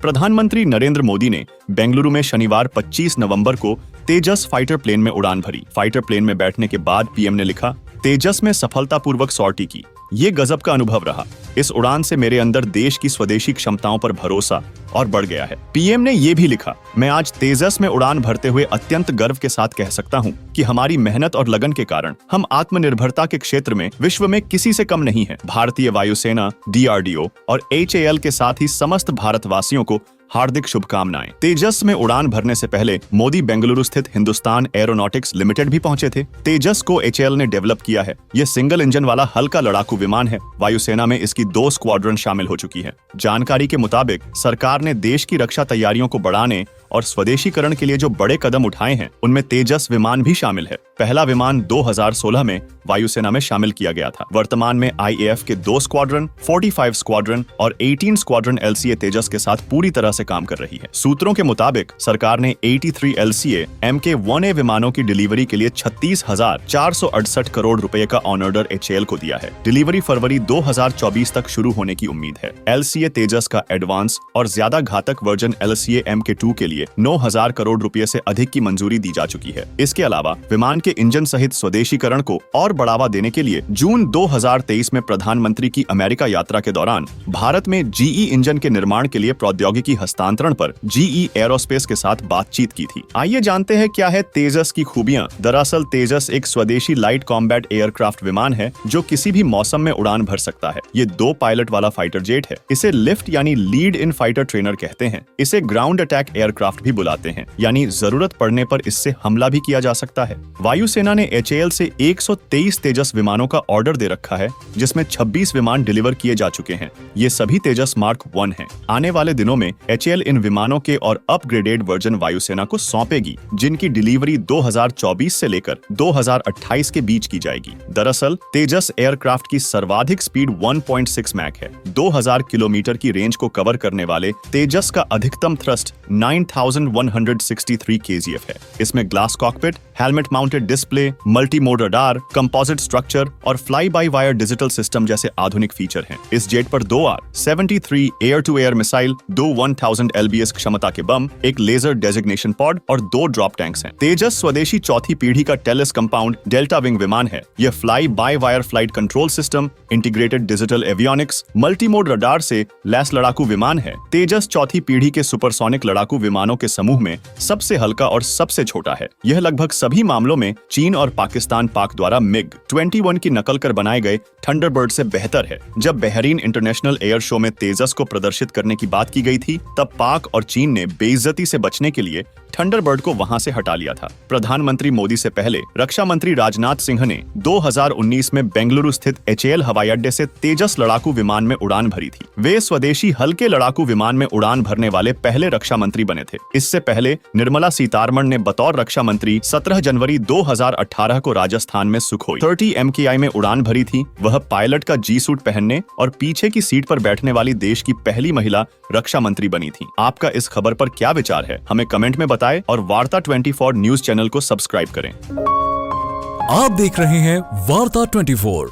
प्रधानमंत्री नरेंद्र मोदी ने बेंगलुरु में शनिवार 25 नवंबर को तेजस फाइटर प्लेन में उड़ान भरी। फाइटर प्लेन में बैठने के बाद पीएम ने लिखा, तेजस में सफलतापूर्वक सॉर्टी की। ये गजब का अनुभव रहा। इस उड़ान से मेरे अंदर देश की स्वदेशी क्षमताओं पर भरोसा और बढ़ गया है। पीएम ने ये भी लिखा, मैं आज तेजस में उड़ान भरते हुए अत्यंत गर्व के साथ कह सकता हूँ कि हमारी मेहनत और लगन के कारण हम आत्मनिर्भरता के क्षेत्र में विश्व में किसी से कम नहीं है। भारतीय वायुसेना, DRDO और HAL के साथ ही समस्त भारतवासियों को हार्दिक शुभकामनाएं। तेजस में उड़ान भरने से पहले मोदी बेंगलुरु स्थित हिंदुस्तान एरोनॉटिक्स लिमिटेड भी पहुंचे थे। तेजस को HAL ने डेवलप किया है। यह सिंगल इंजन वाला हल्का लड़ाकू विमान है। वायुसेना में इसकी 2 स्क्वाड्रन शामिल हो चुकी है। जानकारी के मुताबिक सरकार ने देश की रक्षा तैयारियों को बढ़ाने और स्वदेशीकरण के लिए जो बड़े कदम उठाए हैं, उनमें तेजस विमान भी शामिल है। पहला विमान 2016 में वायुसेना में शामिल किया गया था। वर्तमान में IAF के 2 स्क्वाड्रन, 45 स्क्वाड्रन और 18 स्क्वाड्रन LCA तेजस के साथ पूरी तरह से काम कर रही है। सूत्रों के मुताबिक सरकार ने 83 LCA Mk-1A विमानों की डिलीवरी के लिए 36,468 करोड़ रुपए का ऑन ऑर्डर HAL को दिया है। डिलीवरी फरवरी 2024 तक शुरू होने की उम्मीद है। LCA तेजस का एडवांस और ज्यादा घातक वर्जन LCA Mk-2 के लिए 9,000 करोड़ रुपए से अधिक की मंजूरी दी जा चुकी है। इसके अलावा विमान के इंजन सहित स्वदेशीकरण को और बढ़ावा देने के लिए जून 2023 में प्रधानमंत्री की अमेरिका यात्रा के दौरान भारत में GE इंजन के निर्माण के लिए प्रौद्योगिकी हस्तांतरण पर GE एरोस्पेस के साथ बातचीत की थी। आइए जानते हैं क्या है तेजस की खूबियां। दरअसल तेजस एक स्वदेशी लाइट कॉम्बैट एयरक्राफ्ट विमान है जो किसी भी मौसम में उड़ान भर सकता है। ये 2 पायलट वाला फाइटर जेट है। इसे लिफ्ट यानी लीड इन फाइटर ट्रेनर कहते हैं। इसे ग्राउंड अटैक एयरक्राफ्ट भी बुलाते हैं, यानी जरूरत पड़ने पर इससे हमला भी किया जा सकता है। वायुसेना ने HAL से 123 तेजस विमानों का ऑर्डर दे रखा है, जिसमें 26 विमान डिलीवर किए जा चुके हैं। ये सभी तेजस मार्क 1 हैं। आने वाले दिनों में HAL इन विमानों के और अपग्रेडेड वर्जन वायुसेना को सौंपेगी, जिनकी डिलीवरी 2024 से लेकर 2028 के बीच की जाएगी। दरअसल तेजस एयरक्राफ्ट की सर्वाधिक स्पीड 1.6 मैक है। 2000 किलोमीटर की रेंज को कवर करने वाले तेजस का अधिकतम थ्रस्ट 9,163 kgf है। इसमें glass cockpit, helmet mounted display, multi mode radar, composite structure और fly by wire digital system जैसे आधुनिक फीचर हैं। इस जेट पर 2 R-73 air to air missile, 2 1000 LBS क्षमता के बम, एक लेजर डेजिग्नेशन पॉड और 2 ड्रॉप टैंक्स हैं। तेजस स्वदेशी चौथी पीढ़ी का टेलिस कंपाउंड डेल्टा विंग विमान है। यह fly by wire flight control system, integrated digital avionics, multi mode radar से लैस लड़ाकू विमान है। तेजस चौथी पीढ़ी के सुपरसोनिक लड़ाकू विमानों के समूह में सबसे हल्का और सबसे छोटा है। यह लगभग सभी मामलों में चीन और पाकिस्तान पाक द्वारा MiG-21 की नकल कर बनाए गए थंडरबर्ड से बेहतर है। जब बहरीन इंटरनेशनल एयर शो में तेजस को प्रदर्शित करने की बात की गई थी, तब पाक और चीन ने बेइज्जती से बचने के लिए थंडरबर्ड को वहां से हटा लिया था। प्रधानमंत्री मोदी से पहले रक्षा मंत्री राजनाथ सिंह ने 2019 में बेंगलुरु स्थित HAL हवाई अड्डे से तेजस लड़ाकू विमान में उड़ान भरी थी। वे स्वदेशी हल्के लड़ाकू विमान में उड़ान भरने वाले पहले रक्षा मंत्री बने थे। इससे पहले निर्मला सीतारमण ने बतौर रक्षा मंत्री 17 जनवरी 2018 को राजस्थान में सुखोई 30 MKI में उड़ान भरी थी। वह पायलट का G सूट पहनने और पीछे की सीट पर बैठने वाली देश की पहली महिला रक्षा मंत्री बनी थी। आपका इस खबर पर क्या विचार है, हमें कमेंट में बताएं और वार्ता 24 न्यूज चैनल को सब्सक्राइब करें। आप देख रहे हैं वार्ता 24।